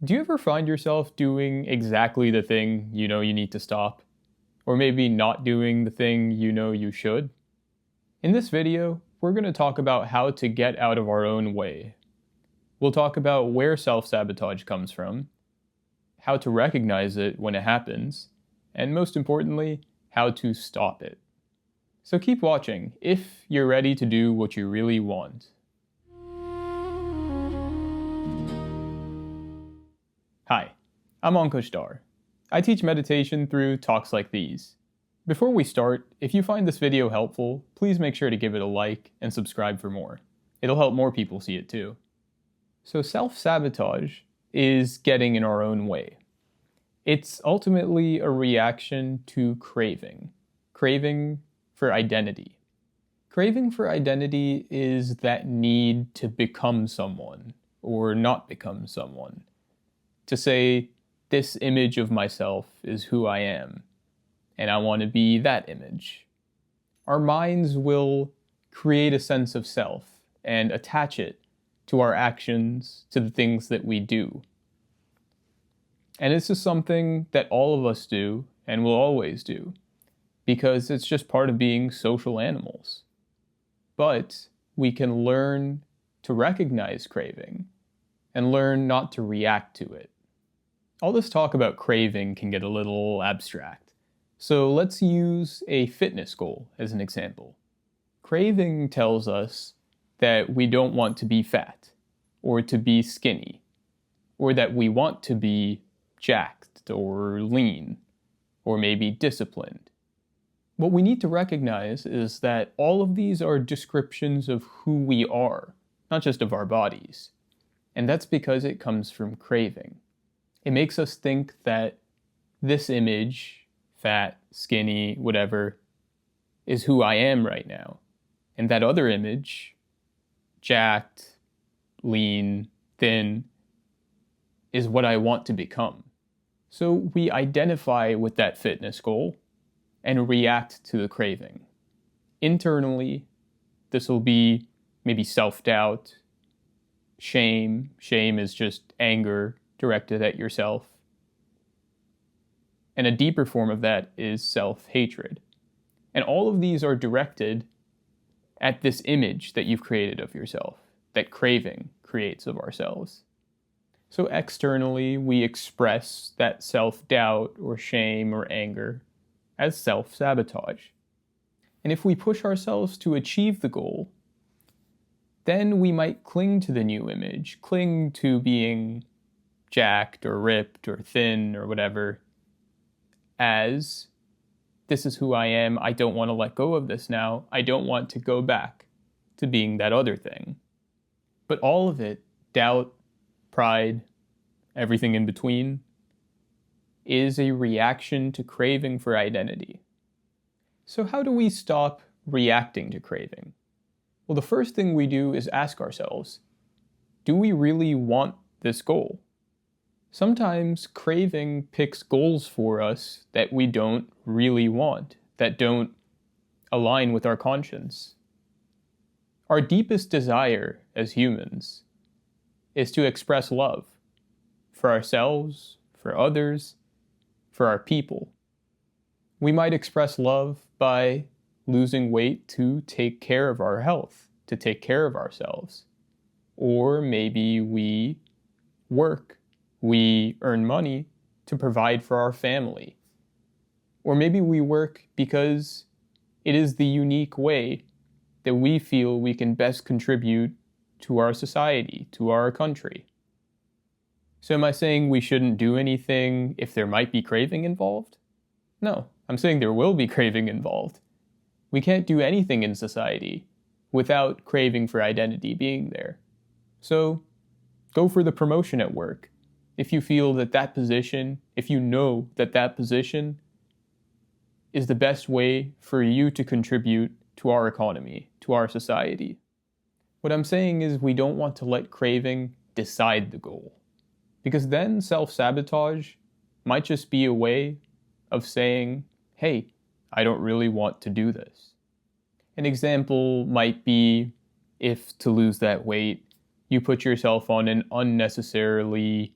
Do you ever find yourself doing exactly the thing you know you need to stop? Or maybe not doing the thing you know you should? In this video, we're going to talk about how to get out of our own way. We'll talk about where self-sabotage comes from, how to recognize it when it happens, and most importantly, how to stop it. So keep watching if you're ready to do what you really want. Hi, I'm Ankush Dar. I teach meditation through talks like these. Before we start, if you find this video helpful, please make sure to give it a like and subscribe for more. It'll help more people see it too. So self-sabotage is getting in our own way. It's ultimately a reaction to craving. Craving for identity. Craving for identity is that need to become someone or not become someone. To say, this image of myself is who I am, and I want to be that image. Our minds will create a sense of self and attach it to our actions, to the things that we do. And this is something that all of us do and will always do, because it's just part of being social animals. But we can learn to recognize craving and learn not to react to it. All this talk about craving can get a little abstract. So let's use a fitness goal as an example. Craving tells us that we don't want to be fat, or to be skinny, or that we want to be jacked or lean, or maybe disciplined. What we need to recognize is that all of these are descriptions of who we are, not just of our bodies. And that's because it comes from craving. It makes us think that this image, fat, skinny, whatever, is who I am right now. And that other image, jacked, lean, thin, is what I want to become. So we identify with that fitness goal and react to the craving. Internally, this will be maybe self-doubt, shame. Shame is just anger directed at yourself. And a deeper form of that is self-hatred. And all of these are directed at this image that you've created of yourself, that craving creates of ourselves. So externally, we express that self-doubt or shame or anger as self-sabotage. And if we push ourselves to achieve the goal, then we might cling to the new image, cling to being jacked or ripped or thin or whatever, as this is who I am, I don't want to let go of this now, I don't want to go back to being that other thing. But all of it, doubt, pride, everything in between, is a reaction to craving for identity. So how do we stop reacting to craving? Well, the first thing we do is ask ourselves, do we really want this goal? Sometimes craving picks goals for us that we don't really want, that don't align with our conscience. Our deepest desire as humans is to express love for ourselves, for others, for our people. We might express love by losing weight to take care of our health, to take care of ourselves. Or maybe we work. We earn money to provide for our family. Or maybe we work because it is the unique way that we feel we can best contribute to our society, to our country. So am I saying we shouldn't do anything if there might be craving involved? No, I'm saying there will be craving involved. We can't do anything in society without craving for identity being there. So go for the promotion at work. If you feel that that position, if you know that that position is the best way for you to contribute to our economy, to our society. What I'm saying is we don't want to let craving decide the goal. Because then self-sabotage might just be a way of saying, hey, I don't really want to do this. An example might be if to lose that weight, you put yourself on an unnecessarily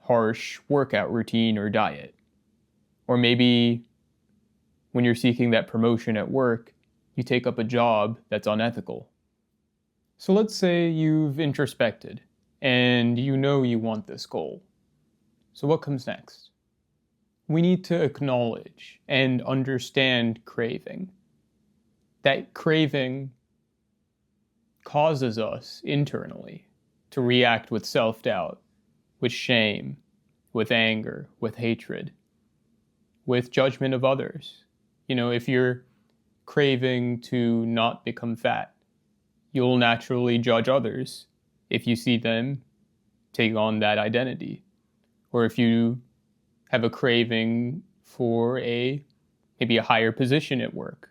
harsh workout routine or diet. Or maybe when you're seeking that promotion at work, you take up a job that's unethical. So let's say you've introspected and you know you want this goal. So what comes next? We need to acknowledge and understand craving. That craving causes us internally to react with self-doubt, with shame, with anger, with hatred, with judgment of others. If you're craving to not become fat, you'll naturally judge others if you see them take on that identity. Or if you have a craving for maybe a higher position at work,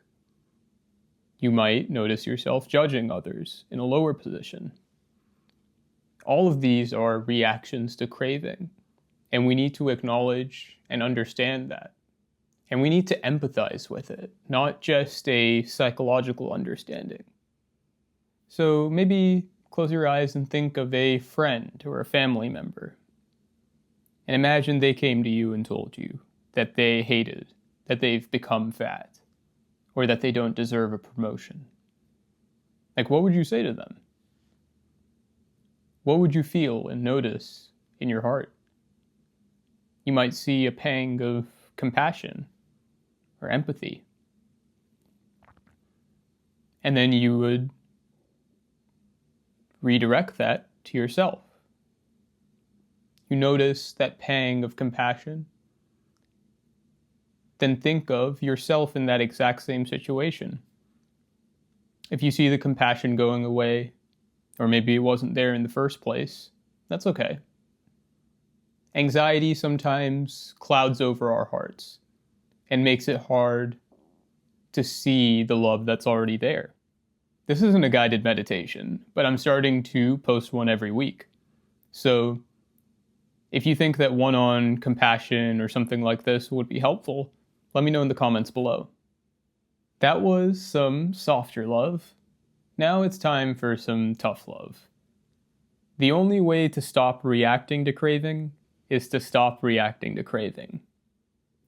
you might notice yourself judging others in a lower position. All of these are reactions to craving, and we need to acknowledge and understand that. And we need to empathize with it, not just a psychological understanding. So maybe close your eyes and think of a friend or a family member. And imagine they came to you and told you that they hated, that they've become fat, or that they don't deserve a promotion. What would you say to them? What would you feel and notice in your heart? You might see a pang of compassion or empathy. And then you would redirect that to yourself. You notice that pang of compassion. Then think of yourself in that exact same situation. If you see the compassion going away, or maybe it wasn't there in the first place, that's okay. Anxiety sometimes clouds over our hearts and makes it hard to see the love that's already there. This isn't a guided meditation, but I'm starting to post one every week. So if you think that one on compassion or something like this would be helpful, let me know in the comments below. That was some softer love. Now it's time for some tough love. The only way to stop reacting to craving is to stop reacting to craving.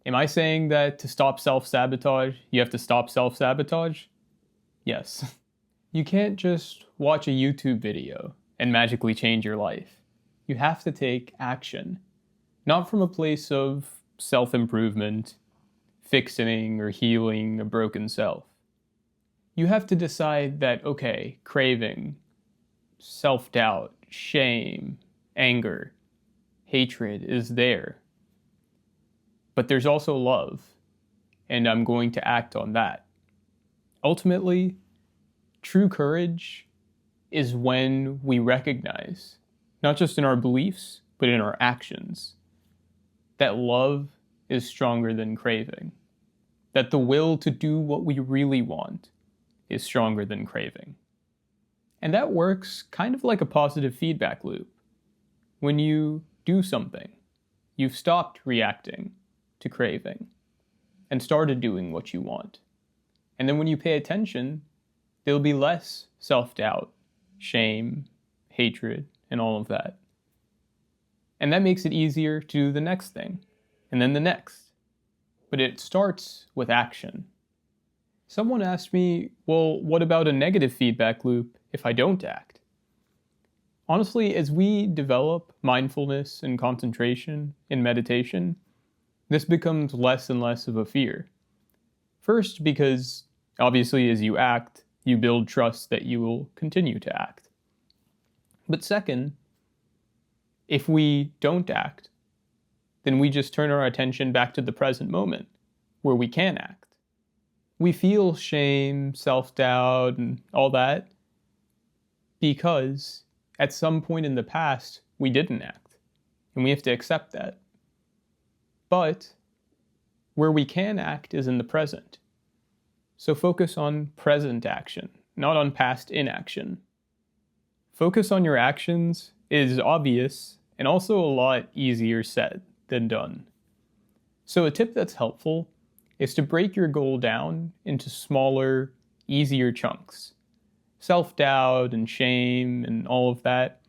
Am I saying that to stop self-sabotage, you have to stop self-sabotage? Yes. You can't just watch a YouTube video and magically change your life. You have to take action. Not from a place of self-improvement, fixing or healing a broken self. You have to decide that, okay, craving, self-doubt, shame, anger, hatred is there. But there's also love, and I'm going to act on that. Ultimately, true courage is when we recognize, not just in our beliefs, but in our actions, that love is stronger than craving. That the will to do what we really want is stronger than craving. And that works kind of like a positive feedback loop. When you do something, you've stopped reacting to craving and started doing what you want. And then when you pay attention, there'll be less self-doubt, shame, hatred, and all of that. And that makes it easier to do the next thing, and then the next. But it starts with action. Someone asked me, well, what about a negative feedback loop if I don't act? Honestly, as we develop mindfulness and concentration in meditation, this becomes less and less of a fear. First, because obviously as you act, you build trust that you will continue to act. But second, if we don't act, then we just turn our attention back to the present moment, where we can act. We feel shame, self-doubt, and all that because at some point in the past, we didn't act, and we have to accept that. But where we can act is in the present. So focus on present action, not on past inaction. Focus on your actions is obvious and also a lot easier said than done. So a tip that's helpful is to break your goal down into smaller, easier chunks. Self-doubt and shame and all of that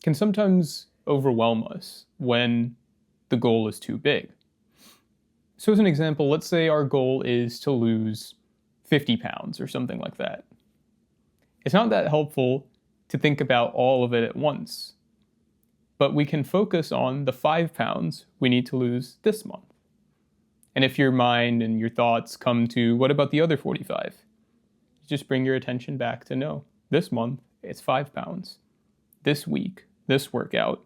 can sometimes overwhelm us when the goal is too big. So as an example, let's say our goal is to lose 50 pounds or something like that. It's not that helpful to think about all of it at once, but we can focus on the 5 pounds we need to lose this month. And if your mind and your thoughts come to, what about the other 45? Just bring your attention back to, no, this month it's 5 pounds. This week, this workout,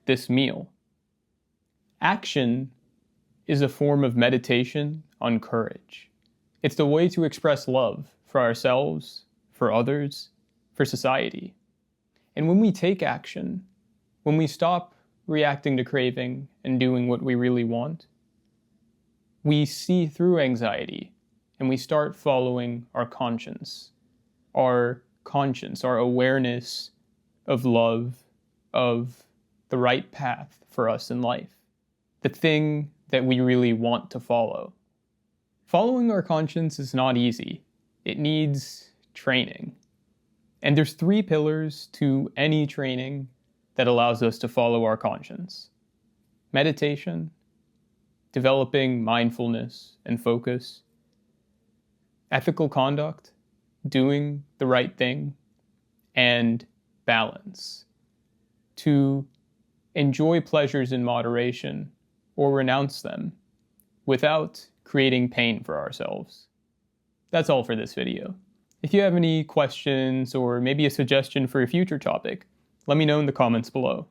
this meal. Action is a form of meditation on courage. It's the way to express love for ourselves, for others, for society. And when we take action, when we stop reacting to craving and doing what we really want, we see through anxiety and we start following our conscience, our awareness of love, of the right path for us in life, the thing that we really want to follow. Following our conscience is not easy. It needs training. And there's 3 pillars to any training that allows us to follow our conscience: meditation, developing mindfulness and focus, ethical conduct, doing the right thing, and balance. To enjoy pleasures in moderation or renounce them without creating pain for ourselves. That's all for this video. If you have any questions or maybe a suggestion for a future topic, let me know in the comments below.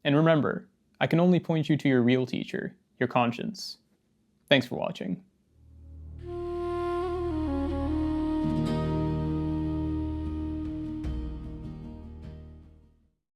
And remember, I can only point you to your real teacher, your conscience. Thanks for watching.